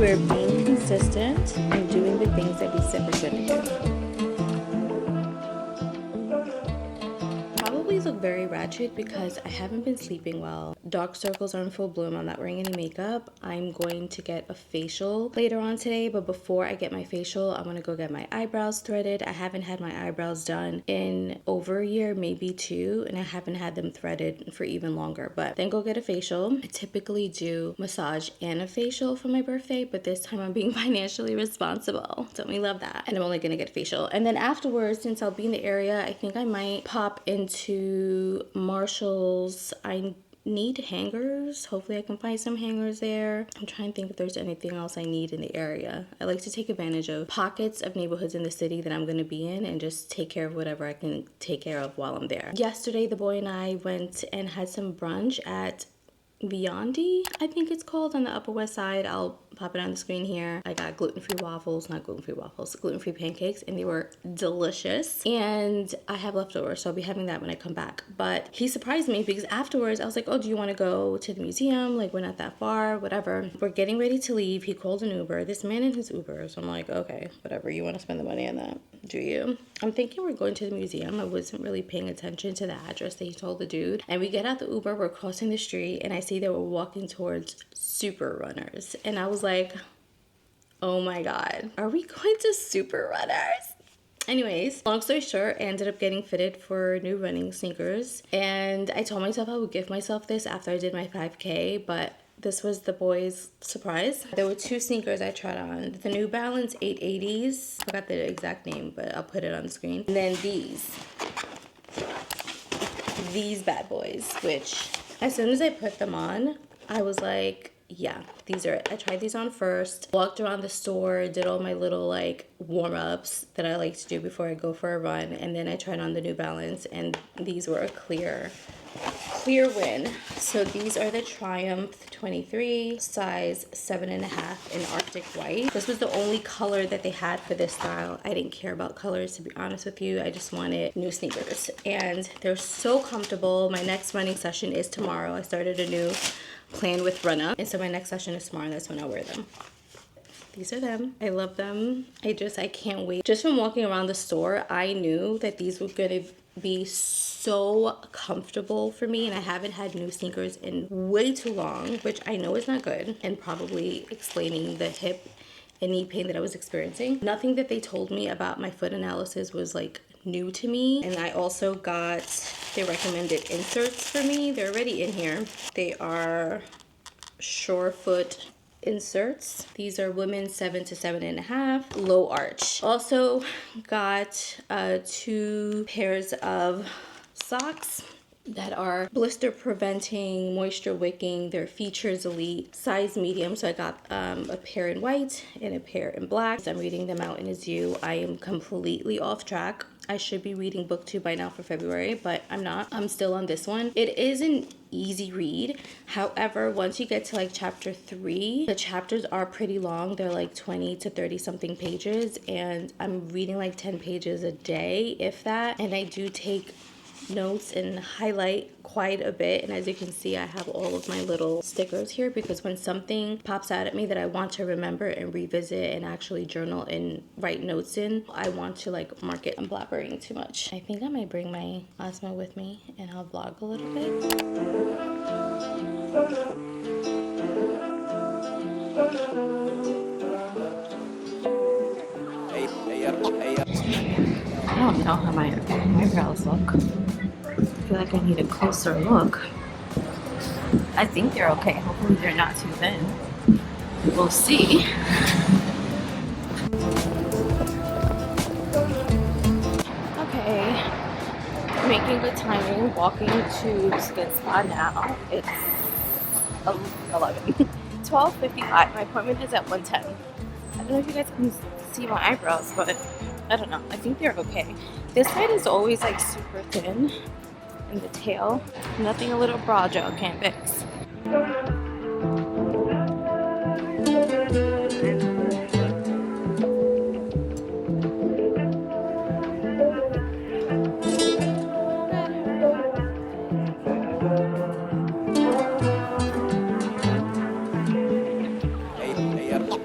We're being consistent and doing the things that we said we're going to do. Probably look very ratchet because I haven't been sleeping well. Dark circles are in full bloom. I'm not wearing any makeup. I'm going to get a facial later on today, but before I get my facial, I'm gonna go get my eyebrows threaded. I haven't had my eyebrows done in over a year, maybe 2, and I haven't had them threaded for even longer, but then go get a facial. I typically do massage and a facial for my birthday, but this time I'm being financially responsible. Don't we love that? And I'm only gonna get a facial. And then afterwards, since I'll be in the area, I think I might pop into Marshall's. I need hangers. Hopefully I can find some hangers there. I'm trying to think if there's anything else I need in the area. I like to take advantage of pockets of neighborhoods in the city that I'm going to be in and just take care of whatever I can take care of while I'm there. Yesterday, the boy and I went and had some brunch at Beyondy, I think it's called, on the Upper West Side. I'll pop it on the screen here. I got gluten-free waffles, not gluten-free waffles, gluten-free pancakes, and they were delicious. And I have leftovers, so I'll be having that when I come back. But he surprised me because afterwards I was like, oh, do you want to go to the museum? Like, we're not that far, whatever. We're getting ready to leave. He called an Uber. This man in his Uber. So I'm like, okay, whatever. You want to spend the money on that? Do you? I'm thinking we're going to the museum. I wasn't really paying attention to the address that he told the dude. And we get out the Uber, we're crossing the street, and I see that we're walking towards Super Runners. And I was like, oh my God, are we going to Super Runners? Anyways, long story short, I ended up getting fitted for new running sneakers. And I told myself I would give myself this after I did my 5K, but this was the boys' surprise. There were 2 sneakers I tried on. The New Balance 880s. I forgot the exact name, but I'll put it on the screen. And then these bad boys, which as soon as I put them on, I was like, yeah, these are it. I tried these on first, walked around the store, did all my little like warm-ups that I like to do before I go for a run, and then I tried on the New Balance, and these were a clear win. So these are the Triumph 23, size 7.5 in Arctic White. This was the only color that they had for this style. I didn't care about colors, to be honest with you. I just wanted new sneakers, and they're so comfortable. My next running session is tomorrow. I started a new plan with Runna, and so my next session is tomorrow, and that's when I'll wear them. These are them. I love them. I can't wait. Just from walking around the store, I knew that these were gonna be so comfortable for me, and I haven't had new sneakers in way too long, which I know is not good, and probably explaining the hip and knee pain that I was experiencing. Nothing that they told me about my foot analysis was like new to me. And I also got the recommended inserts for me. They're already in here. They are Surefoot inserts. These are women's 7 to 7.5, low arch. Also got 2 pairs of socks that are blister preventing, moisture wicking. They're Features Elite, size medium. So I got a pair in white and a pair in black. So I'm reading them out in a zoo. I am completely off track. I should be reading book 2 by now for February, but I'm not. I'm still on this one. It is an easy read. However, once you get to like chapter 3, the chapters are pretty long. They're like 20 to 30 something pages, and I'm reading like 10 pages a day, if that. And I do take notes and highlight quite a bit, and as you can see, I have all of my little stickers here because when something pops out at me that I want to remember and revisit and actually journal and write notes in, I want to like mark it. I'm blabbering too much. I think I might bring my Osmo with me and I'll vlog a little bit. I don't know how my eyebrows look. I feel like I need a closer look. I think they're okay. Hopefully they're not too thin. We'll see. Okay, making good timing, walking to Skin Spa now. It's 11. 12:55. My appointment is at 1:10. I don't know if you guys can see my eyebrows, but I don't know. I think they're okay. This side is always like super thin. In the tail. Nothing a little bra gel can't fix.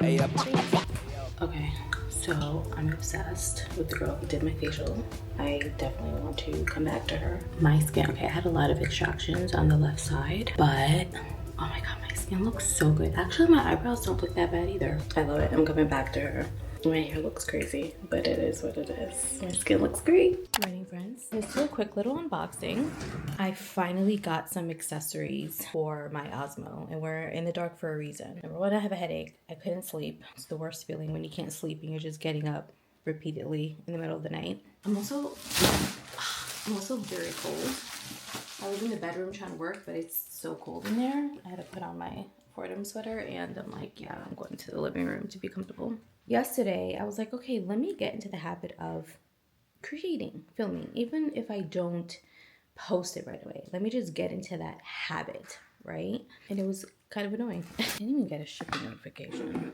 Okay, so I'm obsessed with the girl who did my facial. I definitely want to come back to her. My skin, okay, I had a lot of extractions on the left side, but oh my god, my skin looks so good. Actually, my eyebrows don't look that bad either. I love it. I'm coming back to her. My hair looks crazy, but it is what it is. My skin looks great. Morning, friends. Let's do a quick little unboxing. I finally got some accessories for my Osmo, and we're in the dark for a reason. Number one, I have a headache. I couldn't sleep. It's the worst feeling when you can't sleep and you're just getting up repeatedly in the middle of the night. I'm also very cold. I was in the bedroom trying to work, but it's so cold in there. I had to put on my Fordham sweater, and I'm like, yeah, I'm going to the living room to be comfortable. Yesterday, I was like, okay, let me get into the habit of filming, even if I don't post it right away. Let me just get into that habit, right? And it was kind of annoying. I didn't even get a shipping notification.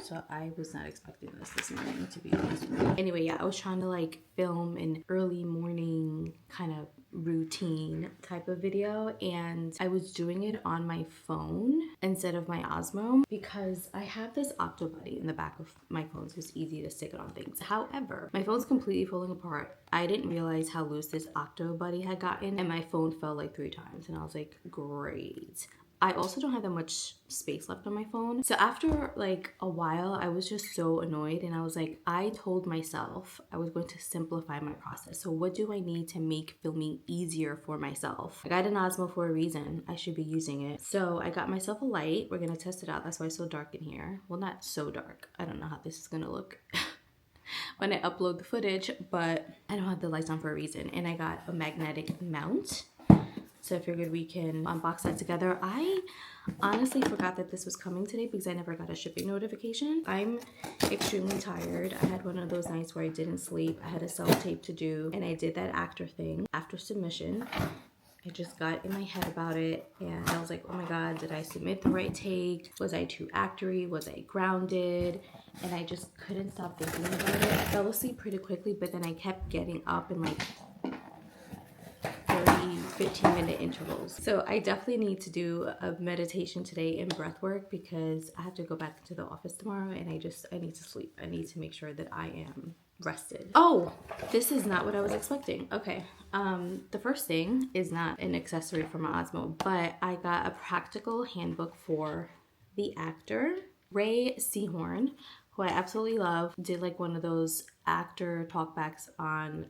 So I was not expecting this morning, to be honest with you. Anyway, yeah, I was trying to like film an early morning kind of routine type of video, and I was doing it on my phone instead of my Osmo because I have this Octo Buddy in the back of my phone, so it's easy to stick it on things. However, my phone's completely falling apart. I didn't realize how loose this Octo Buddy had gotten, and my phone fell like 3 times, and I was like, great. I also don't have that much space left on my phone. So after like a while, I was just so annoyed, and I was like, I told myself I was going to simplify my process. So what do I need to make filming easier for myself? I got an Osmo for a reason. I should be using it. So I got myself a light. We're gonna test it out. That's why it's so dark in here. Well, not so dark. I don't know how this is gonna look when I upload the footage, but I don't have the lights on for a reason. And I got a magnetic mount. So I figured we can unbox that together. I honestly forgot that this was coming today because I never got a shipping notification. I'm extremely tired. I had one of those nights where I didn't sleep. I had a self-tape to do, and I did that actor thing after submission. I just got in my head about it, and I was like, oh my god, did I submit the right take? Was I too actory? Was I grounded? And I just couldn't stop thinking about it. I fell asleep pretty quickly, but then I kept getting up and like 15-minute intervals. So I definitely need to do a meditation today and breath work because I have to go back to the office tomorrow, and I need to sleep. I need to make sure that I am rested. Oh, this is not what I was expecting. Okay. The first thing is not an accessory for my Osmo, but I got a practical handbook for the actor. Ray Seahorn, who I absolutely love, did like one of those actor talkbacks on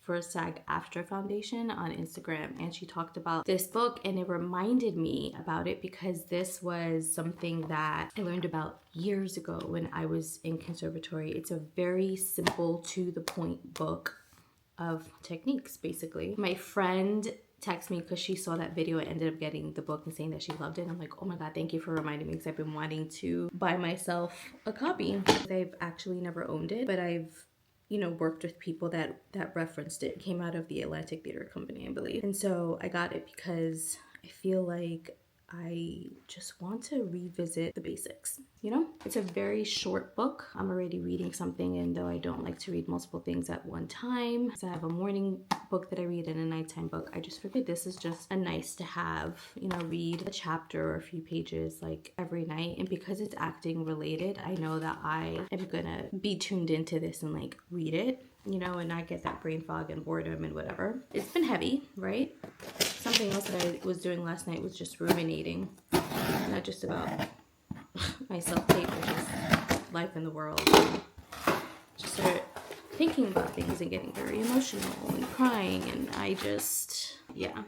for SAG-AFTRA Foundation on Instagram, and she talked about this book, and it reminded me about it because this was something that I learned about years ago when I was in conservatory. It's a very simple, to the point book of techniques, basically. My friend texted me because she saw that video and ended up getting the book and saying that she loved it. And I'm like, oh my god, thank you for reminding me, because I've been wanting to buy myself a copy. I've actually never owned it, but I've worked with people that referenced it. It came out of the Atlantic Theater Company, I believe. And so I got it because I feel like I just want to revisit the basics, It's a very short book. I'm already reading something, and though I don't like to read multiple things at one time, so I have a morning book that I read and a nighttime book, I just figured this is just a nice to have, read a chapter or a few pages like every night. And because it's acting related, I know that I am gonna be tuned into this and like read it, and not get that brain fog and boredom and whatever. It's been heavy, right? Something else that I was doing last night was just ruminating, not just about my self-tape, which is life in the world. Just started thinking about things and getting very emotional and crying, and I just, yeah,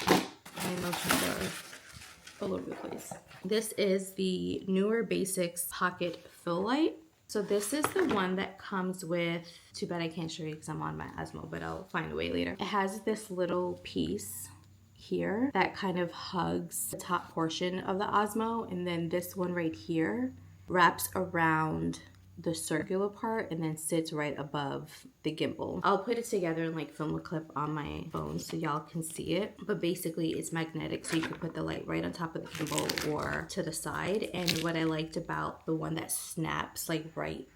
my emotions are all over the place. This is the Newer Basics Pocket Fill Light. So this is the one that comes with, too bad I can't show you because I'm on my Osmo, but I'll find a way later. It has this little piece here that kind of hugs the top portion of the Osmo, and then this one right here wraps around the circular part and then sits right above the gimbal. I'll put it together and like film a clip on my phone so y'all can see it, but basically it's magnetic, so you can put the light right on top of the gimbal or to the side. And what I liked about the one that snaps like right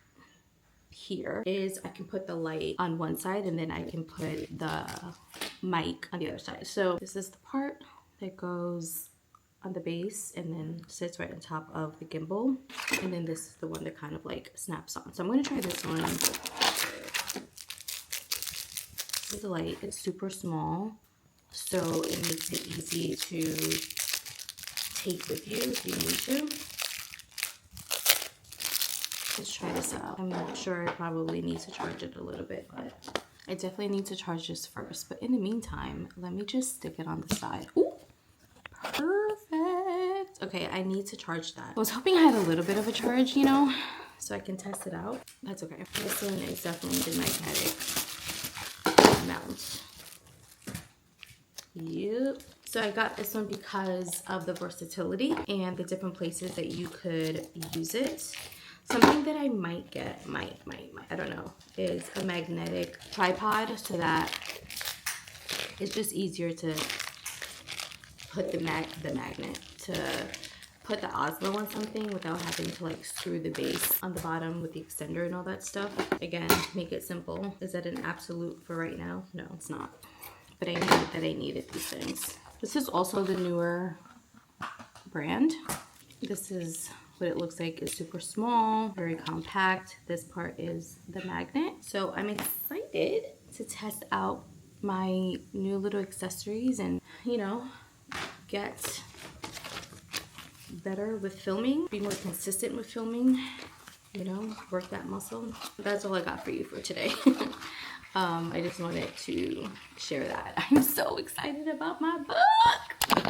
here is I can put the light on one side and then I can put the mic on the other side. So this is the part that goes on the base and then sits right on top of the gimbal. And then this is the one that kind of like snaps on. So I'm gonna try this one. This is light, it's super small, so it makes it easy to take with you if you need to. Let's try this out. I'm not sure I probably need to charge it a little bit, but I definitely need to charge this first. But in the meantime, let me just stick it on the side. Ooh, perfect. Okay, I need to charge that. I was hoping I had a little bit of a charge, you know, so I can test it out. That's okay. This one is definitely the magnetic mount. Yep. So I got this one because of the versatility and the different places that you could use it. Something that I might get, I don't know, is a magnetic tripod so that it's just easier to put the magnet, to put the Osmo on something without having to like screw the base on the bottom with the extender and all that stuff. Again, make it simple. Is that an absolute for right now? No, it's not. But I knew that I needed these things. This is also the newer brand. This is what it looks like. It's super small, very compact. This part is the magnet. So I'm excited to test out my new little accessories and, you know, get better with filming, be more consistent with filming, you know, work that muscle. That's all I got for you for today. I just wanted to share that. I'm so excited about my book.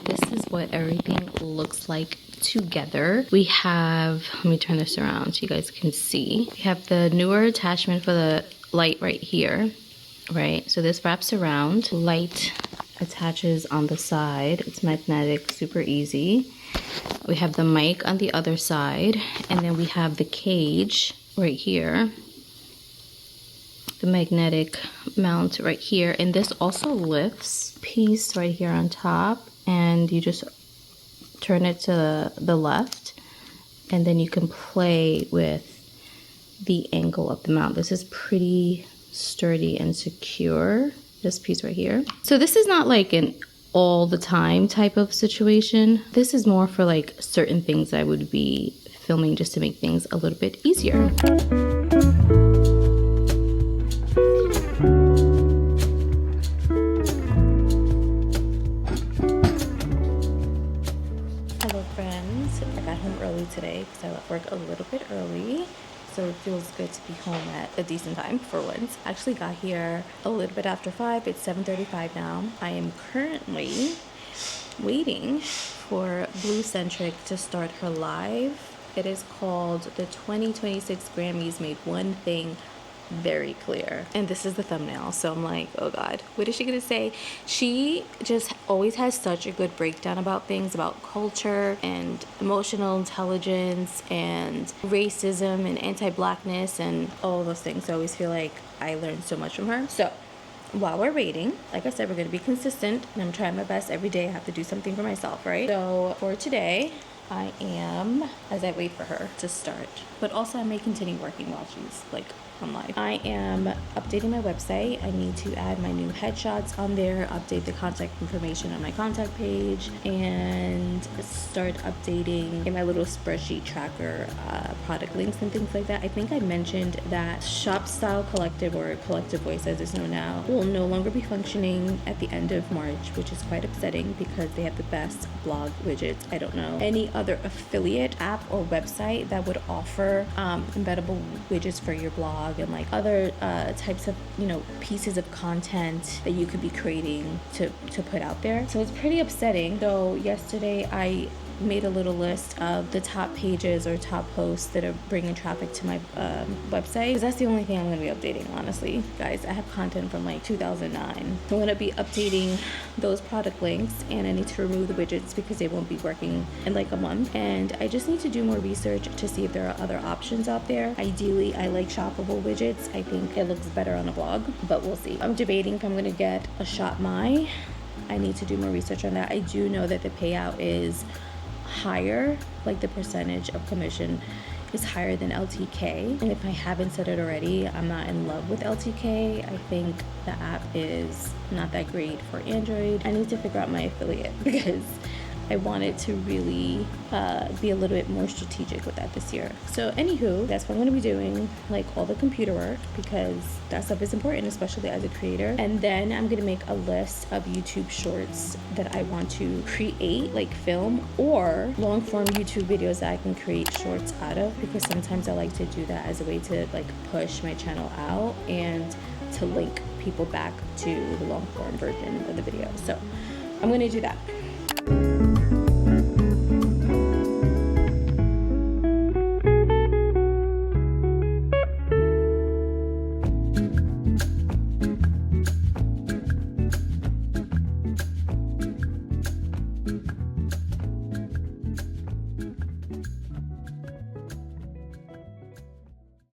This is what everything looks like together. We have, let me turn this around so you guys can see. We have the newer attachment for the light right here, right? So this wraps around. Light attaches on the side. It's magnetic, super easy. We have the mic on the other side, and then we have the cage right here. The magnetic mount right here, and this also lifts piece right here on top, and you just turn it to the left, and then you can play with the angle of the mount. This is pretty sturdy and secure, this piece right here. So this is not like an all the time type of situation. This is more for like certain things I would be filming just to make things a little bit easier. Today because I left work a little bit early, so it feels good to be home at a decent time for once. I actually got here a little bit after 5. It's 7:35 now. I am currently waiting for Blue Centric to start her live. It is called the 2026 Grammys Made One Thing Very Clear, and this is the thumbnail. So I'm like, oh god, what is she gonna say? She just always has such a good breakdown about things, about culture and emotional intelligence and racism and anti-blackness and all those things. I always feel like I learned so much from her. So while we're waiting, like I said, we're gonna be consistent, and I'm trying my best every day. I have to do something for myself, right? So for today, I am, as I wait for her to start, but also I may continue working while she's like on live. I am updating my website. I need to add my new headshots on there, update the contact information on my contact page, and start updating in my little spreadsheet tracker product links and things like that. I think I mentioned that Shop Style Collective, or Collective Voice as it's known now, will no longer be functioning at the end of March, which is quite upsetting because they have the best blog widgets. I don't know any other affiliate app or website that would offer embeddable widgets for your blog and like other types of, you know, pieces of content that you could be creating to put out there. So it's pretty upsetting. So yesterday I made a little list of the top pages or top posts that are bringing traffic to my website, because that's the only thing I'm going to be updating, honestly. Guys, I have content from like 2009. I'm going to be updating those product links, and I need to remove the widgets because they won't be working in like a month. And I just need to do more research to see if there are other options out there. Ideally, I like shoppable widgets. I think it looks better on a blog, but we'll see. I'm debating if I'm going to get a Shop My. I need to do more research on that. I do know that the payout is higher, like the percentage of commission is higher than LTK. And if I haven't said it already, I'm not in love with LTK. I think the app is not that great for Android. I need to figure out my affiliate because I wanted to really be a little bit more strategic with that this year. So anywho, that's what I'm gonna be doing, like all the computer work, because that stuff is important, especially as a creator. And then I'm gonna make a list of YouTube shorts that I want to create, like film, or long form YouTube videos that I can create shorts out of, because sometimes I like to do that as a way to like push my channel out and to link people back to the long form version of the video. So I'm gonna do that.